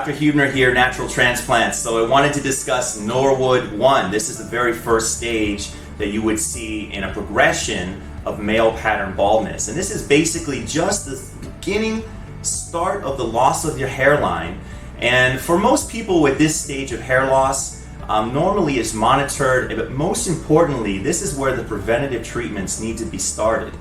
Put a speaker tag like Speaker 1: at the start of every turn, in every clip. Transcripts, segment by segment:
Speaker 1: Dr. Huebner here, Natural Transplants. So I wanted to discuss Norwood 1. This is the very first stage that you would see in a progression of male pattern baldness. And this is basically just the beginning start of the loss of your hairline. And for most people with this stage of hair loss, normally it's monitored, but most importantly, this is where the preventative treatments need to be started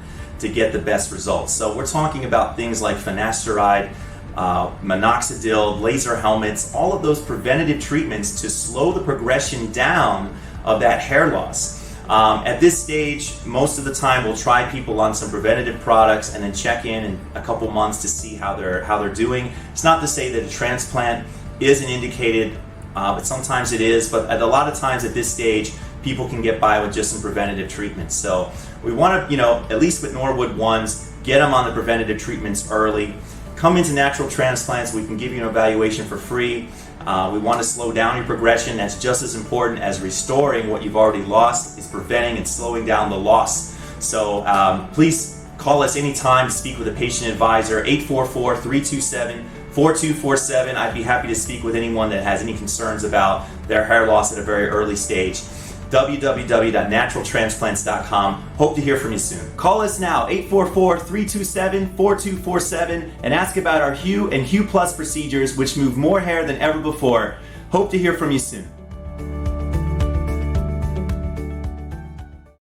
Speaker 1: to get the best results. So we're talking about things like finasteride, minoxidil, laser helmets, all of those preventative treatments to slow the progression down of that hair loss. At this stage, most of the time we'll try people on some preventative products and then check in a couple months to see how they're doing. It's not to say that a transplant isn't indicated, but sometimes it is. But a lot of times at this stage, people can get by with just some preventative treatments. So we want to, at least with Norwood 1s, get them on the preventative treatments early. Come into Natural Transplants, we can give you an evaluation for free. We want to slow down your progression. That's just as important as restoring what you've already lost, is preventing and slowing down the loss. So please call us anytime to speak with a patient advisor, 844-327-4247. I'd be happy to speak with anyone that has any concerns about their hair loss at a very early stage. www.naturaltransplants.com. Hope to hear from you soon. Call us now, 844-327-4247, and ask about our Hue and Hue Plus procedures, which move more hair than ever before. Hope to hear from you soon.